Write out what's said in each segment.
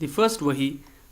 The first wahi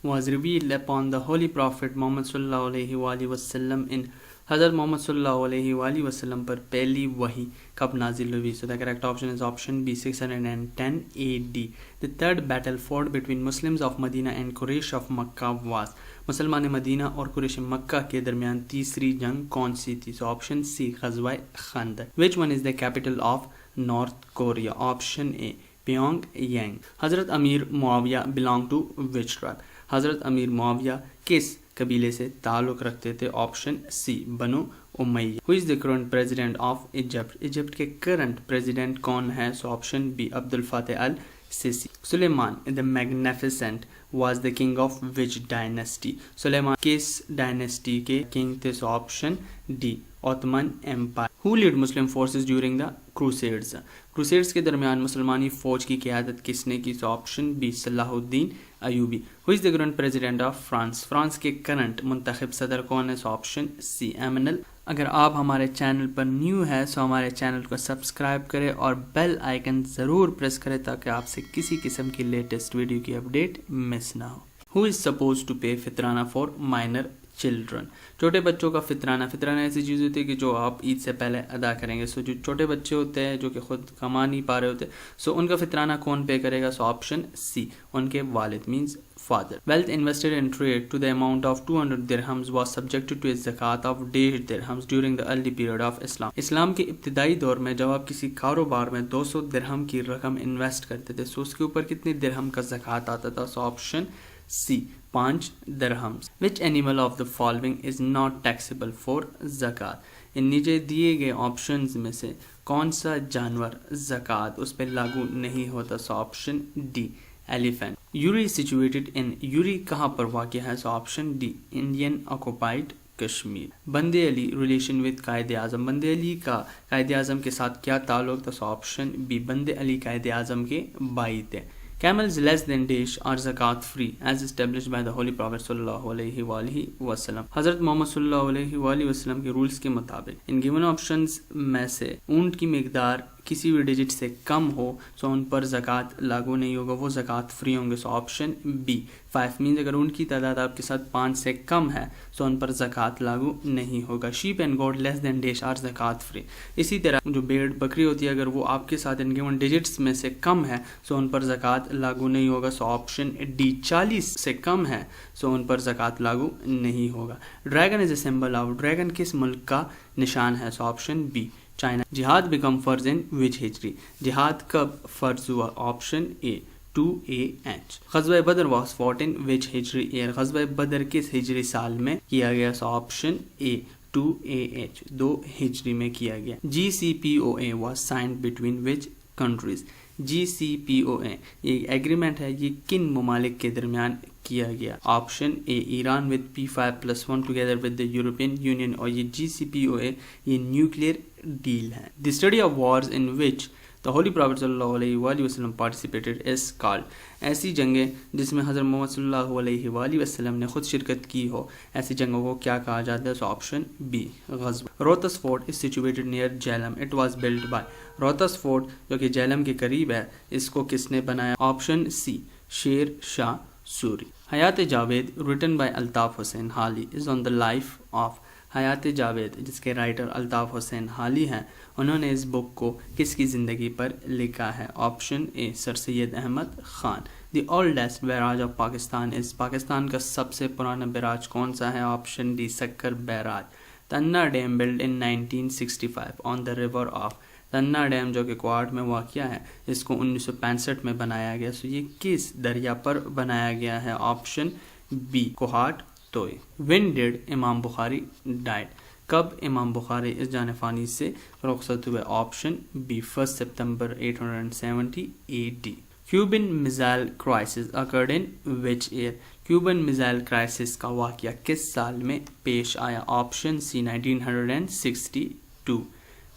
was revealed upon the Holy Prophet Muhammad sallallahu alaihi wasallam in Hazrat Muhammad sallallahu alaihi wasallam پر پہلی وحی کب نازل ہوئی. So the correct option is option B, 610 AD. The third battle fought between Muslims of Medina and Quraysh of Makkah was. مسلمان مدینہ اور قریش مکہ کے درمیان تیسری جنگ کون سی تھی؟ So option C, غزوہ خندق. Which one is the capital of North Korea? Option A, Pyongyang. حضرت امیر معاویہ belong to which tribe? حضرت امیر معاویہ کس قبیلے سے تعلق رکھتے تھے؟ آپشن سی، بنو امیہ. Who is the current president of Egypt? Egypt کے کرنٹ پریزیڈنٹ کون ہے؟ So option be, Abdul al-Fattah el-Sisi. Sulaiman the Magnificent was the king of which dynasty? سلیمان کس ڈائنیسٹی کے کنگ تھے؟ So option D, Ottoman Empire. Who led Muslim forces during the Crusades? Crusades کے درمیان مسلمانی فوج کی قیادت کس نے کی؟ So option B, Salahuddin Ayubi. Who is the current president of France? France کے کرنٹ منتخب صدر کون ہے؟ So option C, Emmanuel. اگر آپ ہمارے چینل پر نیو ہے سو ہمارے چینل کو سبسکرائب کرے اور بیل آئیکن ضرور پریس کرے تاکہ آپ سے کسی قسم کی لیٹسٹ ویڈیو کی اپڈیٹ مس نہ ہو. Who is supposed to pay فطرانہ for minor children? چھوٹے بچوں کا فطرانہ ایسی چیز ہوتی ہے کہ جو آپ عید سے پہلے ادا کریں گے. سو جو چھوٹے بچے ہوتے ہیں جو کہ خود کما نہیں پا رہے ہوتے سو ان کا فطرانہ کون پے کرے گا؟ سو آپشن سی، ان کے والد means father. Wealth invested in trade to the amount of 200 dirhams was subjected to a zakat of dash dirhams during the early period of Islam. اسلام کے ابتدائی دور میں جب آپ کسی کاروبار میں 200 درہم کی رقم انویسٹ کرتے تھے سو اس کے اوپر کتنی درہم کا زکوٰۃ آتا تھا؟ So option C, 5 dirhams. Which animal of the following is not taxable for zakat? ان نیچے دیے گئے آپشنز میں سے کون سا جانور زکوٰۃ اس پہ لاگو نہیں ہوتا؟ So option D, elephant. Uri situated in, Uri کہاں پر واقع ہے؟ So option D, Indian occupied Kashmir. بند علی ریلیشن وتھ قائد اعظم، بند علی کا قائد اعظم کے ساتھ کیا تعلق تھا؟ سو آپشن بی، بند علی قائد اعظم کے بھائی تھے. Camels less than dash are zakat free as established by the Holy Prophet sallallahu alaihi wasallam. حضرت محمد صلی اللہ علیہ وسلم کے رولز کے مطابق ان given options میں سے اونٹ کی مقدار کسی بھی ڈیجٹ سے کم ہو سو ان پر زکوٰۃ لاگو نہیں ہوگا، وہ زکوٰۃ فری ہوں گے. سو آپشن بی، 5 مینز اگر اونٹ کی تعداد آپ کے ساتھ 5 سے کم ہے سو ان پر زکوٰۃ لاگو نہیں ہوگا. Sheep and goat less than dash are زکوٰۃ فری. اسی طرح جو بھیڑ بکری ہوتی ہے اگر وہ آپ کے ساتھ ان گیون ڈیجٹس میں سے کم ہے سو ان پر زکوٰۃ لاگو نہیں ہوگا. سو آپشن ڈی، 40 سے کم ہے سو ان پر زکوٰۃ لاگو نہیں ہوگا. Dragon is a symbol of, dragon کس ملک کا نشان ہے؟ So option be, China. جہاد بیکم فرض ان وچ ہجری، جہاد کب فرض ہوا؟ آپشن اے، 2 AH. غزوہ بدر واز فوٹ ان وچ ہجری ایئر، غزوہ بدر کس ہجری سال میں کیا گیا؟ سو آپشن اے، 2 AH، 2 ہجری میں کیا گیا. GCPOA was signed between which countries, GCPOA یہ ایگریمنٹ ہے یہ کن ممالک کے درمیان کیا گیا؟ Option a, Iran with P5+1 together with the European Union، اور یہ GCPOA یہ نیوکلیئر ڈیل ہے. The study of wars in which the Holy Prophet صلی اللہ علیہ وآلہ وسلم participated is called، ایسی جنگیں جس میں حضرت محمد صلی اللہ علیہ وآلہ وسلم نے خود شرکت کی ہو ایسی جنگوں کو کیا کہا جاتا ہے؟ سو آپشن بی، غزوہ. Rohtas fort is situated near Jhelum, it was built by، Rohtas fort جو کہ جہلم کے قریب ہے اس کو کس نے بنایا؟ Option C, Sher Shah Suri. حیات Javed written by Altaf Hussain Hali is on the life of، حیات جاوید جس کے رائٹر الطاف حسین حالی ہیں انہوں نے اس بک کو کس کی زندگی پر لکھا ہے؟ Option A, sir Syed Ahmad Khan. The oldest barrage of Pakistan is, Pakistan کا سب سے پرانا بیراج کون سا ہے؟ Option D, Sukkur barrage. Tanda dam built in 1965 on the river of, Tanda dam جو کہ کوہاٹ میں واقع ہے اس کو 1965 میں بنایا گیا. سو یہ کس دریا پر بنایا گیا ہے؟ Option B, Kohat Toi. When did Imam Bukhari died, کب امام بخاری اس جان فانی سے رخصت ہوئے؟ Option B, 1 September 870 AD. Cuban missile crisis occurred in which year, Cuban missile crisis کا واقعہ کس سال میں پیش آیا؟ Option C, 1962.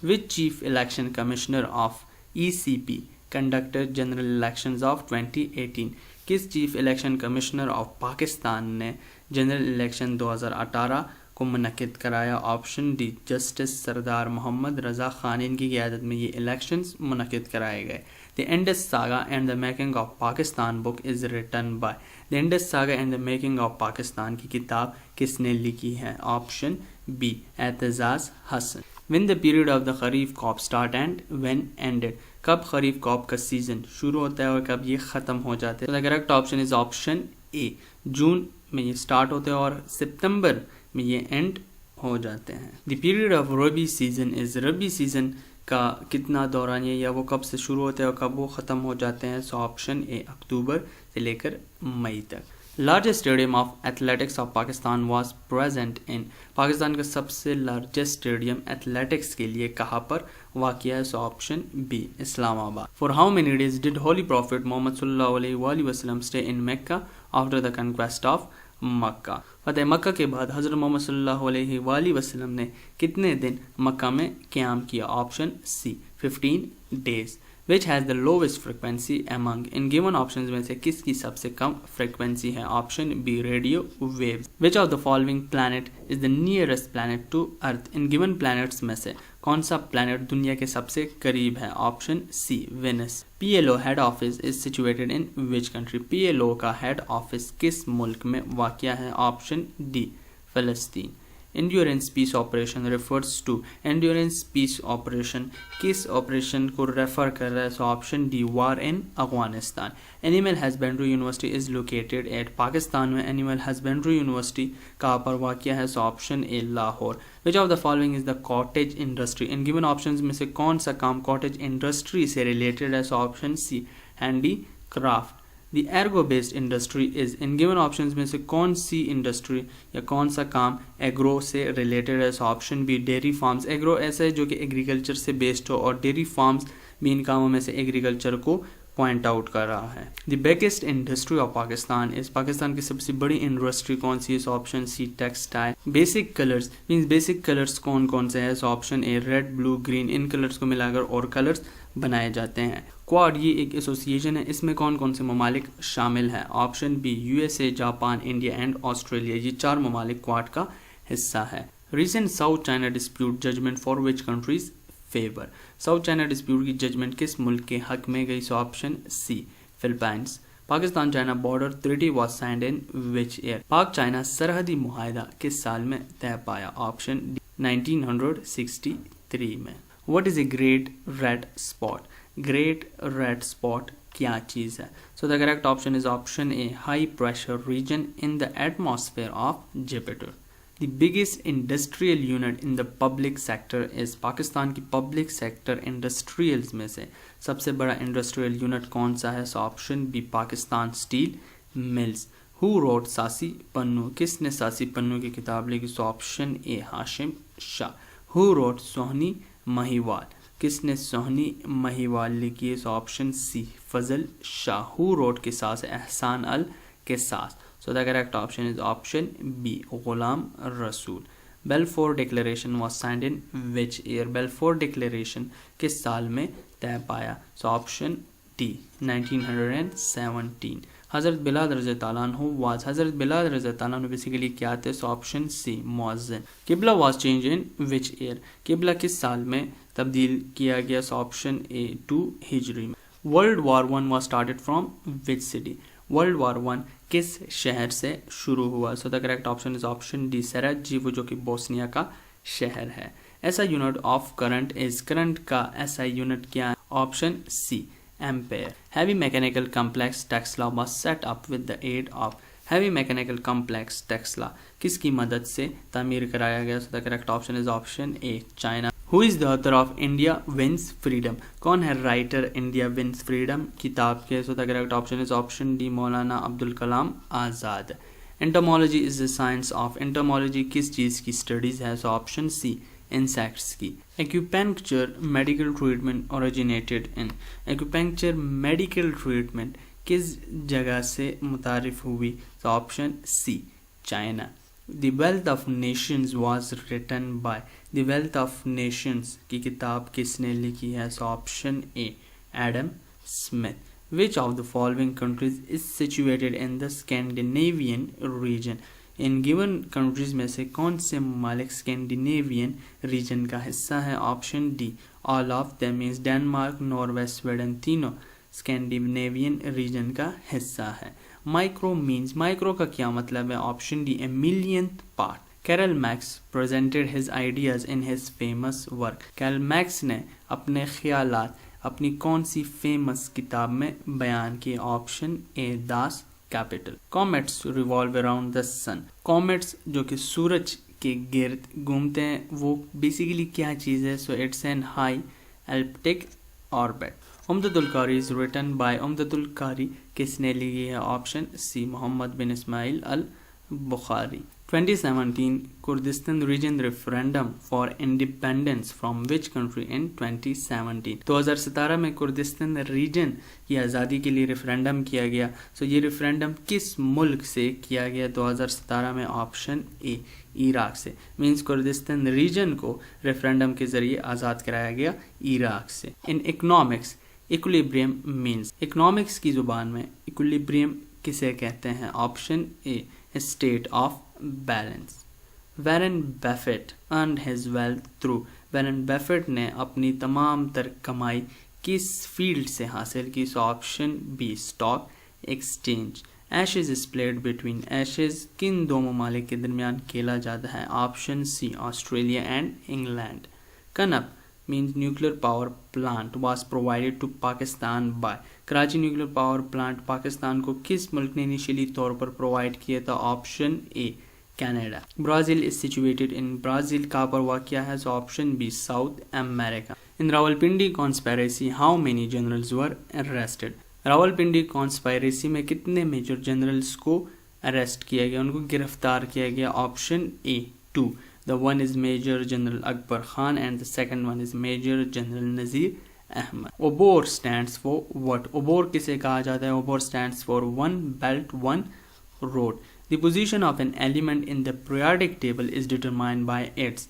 Which chief election commissioner of ECP conducted general elections of 2018، کس chief election commissioner of Pakistan نے جنرل الیکشن 2018 کو منعقد کرایا؟ آپشن ڈی جسٹس سردار محمد رضا خان ان کی قیادت میں یہ الیکشنز منعقد کرائے گئے. The Indus saga and the making of Pakistan book is written by. The Indus saga and the making of Pakistan کی کتاب کس نے لکھی ہے؟ Option B Aitzaz Ahsan. when the period of the kharif crop start and when ended. کب خریف crop کا سیزن شروع ہوتا ہے اور کب یہ ختم ہو جاتے ہیں؟ the correct option is option A. جون میں یہ سٹارٹ ہوتے ہیں اور سپتمبر میں یہ اینڈ ہو جاتے ہیں. the period of ربی سیزن is ربی سیزن کا کتنا دورانیہ یا وہ کب سے شروع ہوتے ہیں اور کب وہ ختم ہو جاتے ہیں؟ سو آپشن اے اکتوبر سے لے کر مئی تک. Largest stadium of athletics of Pakistan was present in. Pakistan کا سب سے لارجسٹ اسٹیڈیم ایتھلیٹکس کے لیے کہاں پر واقع ہے؟ So option B Islamabad. For how many days did holy prophet Muhammad صلی اللہ علیہ وآلہ وسلم stay in Mecca after the conquest of Mecca. فتح مکہ کے بعد حضرت محمد صلی اللہ علیہ وآلہ وسلم نے کتنے دن مکہ میں قیام کیا؟ Option C 15 days. which has the lowest frequency among. ان given options میں سے کس کی سب سے کم فریکوینسی ہے؟ Option B radio waves. which of the following planet is the nearest planet to earth. In given planets میں سے کون سا پلانٹ دنیا کے سب سے قریب ہے؟ Option C Venus. PLO head office is situated in which country. PLO کا ہیڈ آفس کس ملک میں واقع ہے؟ آپشن ڈی فلسطین. Endurance peace operation refers to. Endurance peace operation کس آپریشن کو ریفر کر رہا ہے؟ So option D war in Afghanistan. Animal husbandry university is located at. Pakistan میں اینیمل ہسبینڈری یونیورسٹی کہاں پر واقع ہے؟ So option A Lahore. Which of the following is the cottage industry. In given options میں سے کون سا کام کاٹیج انڈسٹری سے ریلیٹڈ ہے؟ So option C handicraft. The ایرگو based industry is. In given options میں سے کون سی انڈسٹری یا کون سا کام ایگرو سے ریلیٹڈ ہے؟ So option B dairy farms. Agro ایسا ہے جو کہ ایگریکلچر سے بیسڈ ہو اور ڈیری فارمز بھی ان کاموں میں سے ایگریکلچر کو پوائنٹ آؤٹ کر رہا ہے. The biggest industry of Pakistan is. Pakistan کی سب سے بڑی انڈسٹری کون سی ہے؟ So option C textile. Basic colours means basic colours کون کون سے ہیں؟ So option A red blue green. ان کلرز کو ملا کر اور کلرز بنائے جاتے ہیں. کوڈ یہ ایک ایسوسیشن ہے, اس میں کون کون سے ممالک شامل ہیں؟ Option B U S A, Japan, India and Australia. یہ چار ممالک کوڈ کا حصہ ہے. Recent South China dispute judgement for which countries favour. South China dispute کی ججمنٹ کس ملک کے حق میں گئی؟ So option C Philippines. Pakistan China border treaty was signed in which year. Pak China سرحدی معاہدہ کس سال میں طے پایا؟ آپشن ڈی 1963 میں. What is a great red spot? Great red spot کیا چیز ہے؟ So the correct option is option A high pressure region in the atmosphere of Jupiter. The biggest industrial unit in the public sector is. Pakistan کی public sector انڈسٹریلز میں سے سب سے بڑا industrial unit کون سا ہے؟ So option B Pakistan steel mills. Who wrote Sassi Punnu? کس نے ساسی پنو کی کتاب لکھی؟ So option A Hashim Shah. Who wrote Sohni Mahiwal? کس نے سوہنی مہیوال لکھی ہے؟ So option C Fazal Shah. Who wrote Qasas? Ahsan Alqasas. So the correct option is option B Ghulam Rasool. Balfour declaration was signed in which year? Balfour declaration کس سال میں طے پایا؟ So option D 1917. حضرت بلال رضی اللہ عنہ واز. حضرت بلال رضی اللہ عنہ بیسیکلی کیا تھے؟ سو آپشن سی مؤذن. قبلہ was change in which year? قبلہ کس سال میں تبدیل کیا گیا؟ سو آپشن اے 2 ہجری میں. World war 1 was started from which city? World war 1 کس شہر سے شروع ہوا؟ So the correct option is option D Sarajevo, جو کہ بوسنیا کا شہر ہے. SI unit of current is. Current کا ایسا یونٹ کیا ہے؟ Option C ampere. Heavy mechanical complex Taxila was set up with the aid of. Heavy mechanical complex Taxila کس کی مدد سے تعمیر کرایا گیا؟ سو the correct option is option A China. Who is the author of India wins freedom? کون ہے writer India wins freedom کتاب کے؟ So the correct option is option D Maulana Abdulkalam Azad. Entomology is the science of. Entomology کس چیز کی studies ہے؟ So option C insects کی. Acupuncture medical treatment originated in. Acupuncture medical treatment کس جگہ سے متعارف ہوئی؟ So option C China. The wealth of nations was written by. The wealth of nations کی کتاب کس نے لکھی ہے؟ So option A Adam Smith. Which of the following countries is situated in the Scandinavian region? In given countries میں سے کون سے ممالک اسکینڈینیوین ریجن کا حصہ ہے؟ Option D all of them means Denmark, Norway, Sweden تینوں اسکینڈینیوین ریجن کا حصہ ہے۔ مائکرو مینس مائکرو کا کیا مطلب ہے؟ Option D a millionth part. Karl Marx presented his ideas in his famous work۔ Karl Marx نے اپنے خیالات اپنی کون سی فیمس کتاب میں بیان کی؟ Option A Das Kapital. Comets revolve around the sun. Comets جو کہ سورج کے گرد گھومتے ہیں وہ بیسیکلی کیا چیز ہے؟ So it's an high elliptic orbit. Umdat Alqari is written by, Umdat Alqari کس نے لکھی ہے؟ Option C Muhammad bin Ismail Albukhari. 2017 Kurdistan region referendum for independence from which country in 2017؟ 2017 میں کردستان ریجن کی آزادی کے لیے ریفرینڈم کیا گیا۔ سو یہ ریفرینڈم کس ملک سے کیا گیا 2017 میں؟ آپشن اے عراق سے، مینس کردستان ریجن کو ریفرینڈم کے ذریعے آزاد کرایا گیا عراق سے۔ In economics equilibrium means, economics کی زبان میں ایکولیبریم کسے کہتے ہیں؟ Option A state of balance. Warren Buffett earned his wealth through, Warren Buffett نے اپنی تمام تر کمائی کس فیلڈ سے حاصل کی؟ So option B stock exchange. Ashes is played between, Ashes کن دو ممالک کے درمیان کھیلا جاتا ہے؟ Option C Australia and England. KANUPP means nuclear power plant was provided to Pakistan by، Karachi nuclear power plant Pakistan کو کس ملک نے انیشیلی طور پر پرووائڈ کیا تھا؟ Option A Canada. Brazil is situated in, Brazil کہاں پر واقع ہے؟ So option B South America. In Rawalpindi conspiracy how many generals were arrested، Rawalpindi conspiracy میں کتنے میجر جنرلز کو اریسٹ کیا گیا، ان کو گرفتار کیا گیا؟ Option a 2۔ The one is Major General Akbar Khan and the second one is Major General Nazir Ahmad۔ OBOR stands for what؟ OBOR کسے کہا جاتا ہے؟ OBOR stands for One Belt One Road۔ The position of an element in the periodic table is determined by its،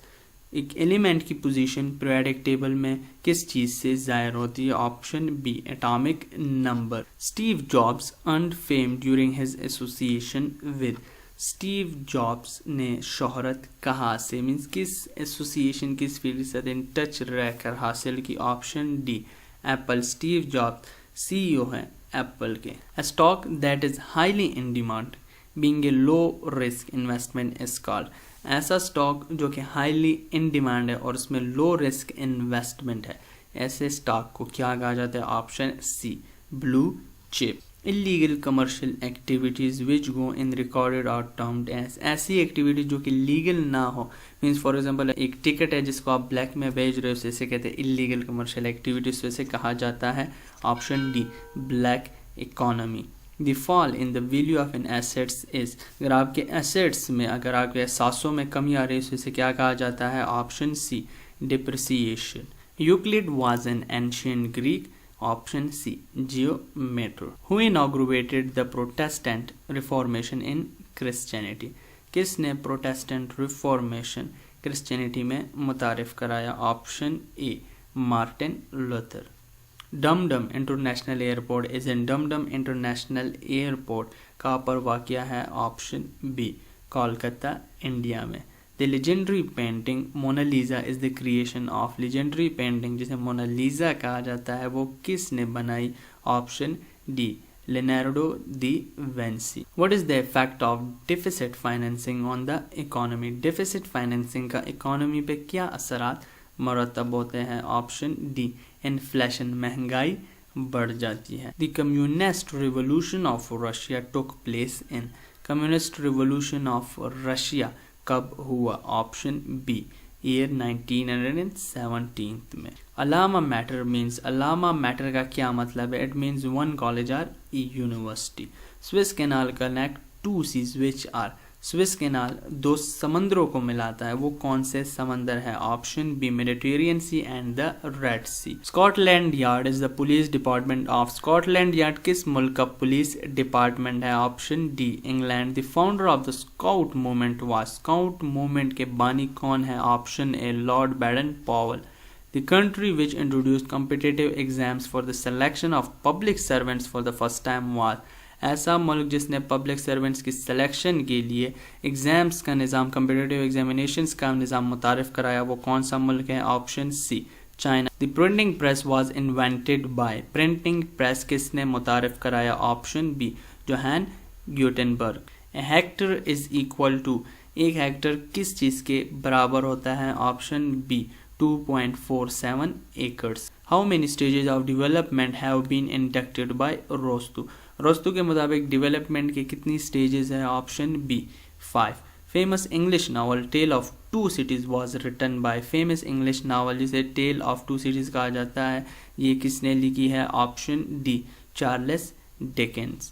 ایک element کی position periodic table میں کس چیز سے ظاہر ہوتی ہے؟ Option be atomic number. Steve jobs earned fame during his association with, Steve jobs نے شہرت کہاں سے، مینس کس ایسوسیشن کس فیلڈ سے ان ٹچ رہ کر حاصل کی؟ Option D Apple, Steve Jobs C E O ہیں ایپل کے۔ Stock that is highly in demand being a low risk investment is called, ایسا اسٹاک جو کہ ہائیلی ان ڈیمانڈ ہے اور اس میں لو رسک انویسٹمنٹ ہے، ایسے اسٹاک کو کیا کہا جاتا ہے؟ آپشن سی بلو چپ۔ illegal commercial activities which go in recorded are termed as، ایسی ایکٹیویٹی جو کہ لیگل نہ ہو، مینس فار ایگزامپل ایک ٹکٹ ہے جس کو آپ بلیک میں بیچ رہے ہو، اسے کہتے ہیں illegal commercial activities، ویسے کہا جاتا ہے option D black economy. The fall in the value of an assets is, اگر آپ کے ایسیٹس میں، اگر آپ کے احساسوں میں کمی آ رہی ہے، اسے کیا کہا جاتا ہے؟ Option C depreciation. Euclid was an ancient Greek, option C geometer. Who inaugurated the Protestant reformation in Christianity, کس نے پروٹیسٹنٹ ریفارمیشن کرسچینٹی میں متعارف کرایا؟ Option A Martin Luther. Dum Dum international airport is in, Dum Dum international airport کہاں پر واقع ہے؟ Option B Kolkata India میں۔ The legendary painting Mona Lisa is the creation of، legendary painting جسے مونا لیزا کہا جاتا ہے وہ کس نے بنائی؟ Option D Leonardo the Vinci. What is the effect of deficit financing on the economy، deficit financing کا اکانومی پہ کیا اثرات مرتب ہوتے ہیں؟ آپشن ڈی انفلیشن، مہنگائی بڑھ جاتی ہے۔ The communist revolution of Russia took place in، communist revolution of Russia کب ہوا؟ آپشن بی ایئر 1917 میں۔ علامہ میٹر مینس، علامہ میٹر کا کیا مطلب ہے؟ اٹ مینس ون کالج اور university. Suez canal connect two seas which are, Suez canal دو سمندروں کو ملاتا ہے، وہ کون سے سمندر ہے؟ Option B Mediterranean sea and the red sea. Scotland yard is the police department of, Scotland yard کس ملک کا پولیس ڈپارٹمنٹ ہے؟ Option D England. The founder of the scout movement was, scout movement کے بانی کون ہے؟ Option A lord Baden Powell. The country which introduced competitive exams for the selection of public servants for the first time was ایسا ملک جس نے public servants کی selection کے لیے ایگزامس کا نظام، کمپٹیٹیو ایگزامینیشنس کا نظام متعارف کرایا، وہ کون سا ملک ہے؟ Option C China. The printing press was invented by, printing press کس نے متعارف کرایا؟ Option B Johann Gutenberg. Hectare is equal to, ایک ہیکٹر کس چیز کے برابر ہوتا ہے؟ Option B 2.47 acres. How many stages of development have been inducted by Rostow, Rostow کے مطابق ڈیولپمنٹ کے کتنی اسٹیجز ہیں؟ Option B 5۔ Famous English novel tale of two cities was written by, famous English novel جسے tale of two cities کہا جاتا ہے یہ کس نے لکھی ہے؟ Option D Charles Dickens.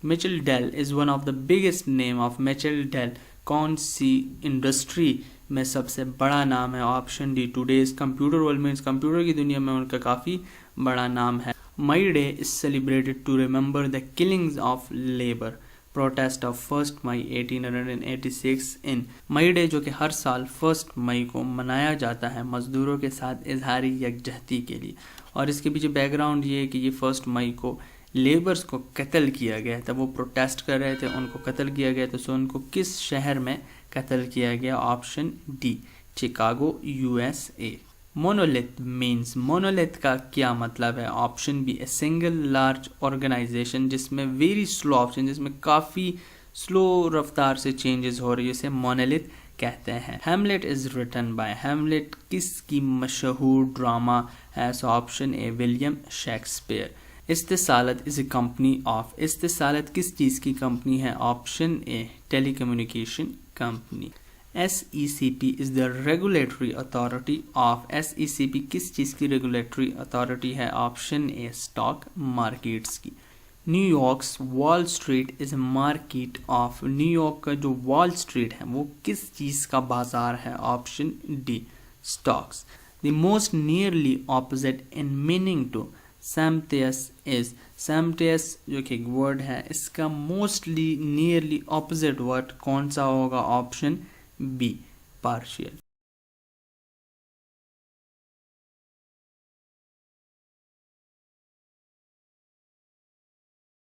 Michael Dell is one of the biggest name of, Michael Dell کون سی انڈسٹری میں سب سے بڑا نام ہے؟ Option D today's computer world, میں کمپیوٹر کی دنیا میں ان کا کافی بڑا نام ہے۔ May day is celebrated to remember the killings of labour, protest of 1 May 1886 in, May day جو کہ ہر سال 1 مئی کو منایا جاتا ہے مزدوروں کے ساتھ اظہاری یکجہتی کے لیے، اور اس کے پیچھے بیک گراؤنڈ یہ ہے کہ یہ 1 مئی کو لیبرز کو قتل کیا گیا تھا، وہ پروٹیسٹ کر رہے تھے، ان کو قتل کیا گیا تھا، سو ان کو کس شہر میں قتل کیا گیا؟ Option D Chicago USA۔ Monolith means, monolith کا کیا مطلب ہے؟ Option B a single large organization جس میں ویری سلو آپشن، جس میں کافی سلو رفتار سے چینجز ہو رہی ہے، اسے مونولیتھ کہتے ہیں۔ Hamlet is written by, Hamlet کس کی مشہور ڈرامہ ہے؟ So option A William Shakespeare. Etisalat is a company of, Etisalat کس چیز کی کمپنی ہے؟ Option A telecommunication company. SECP is the regulatory authority of, SECP کس چیز کی ریگولیٹری اتھارٹی ہے؟ آپشن اے اسٹاک مارکیٹس کی۔ New York's Wall Street is a market of, New York کا جو وال اسٹریٹ ہے وہ کس چیز کا بازار ہے؟ Option D stocks. The most nearly opposite in meaning to سیمٹیس از، سیمٹیس جو کہ ایک ورڈ ہے اس کا موسٹلی نیئرلی اپوزٹ ورڈ کون سا ہوگا؟ Option B پارشیل۔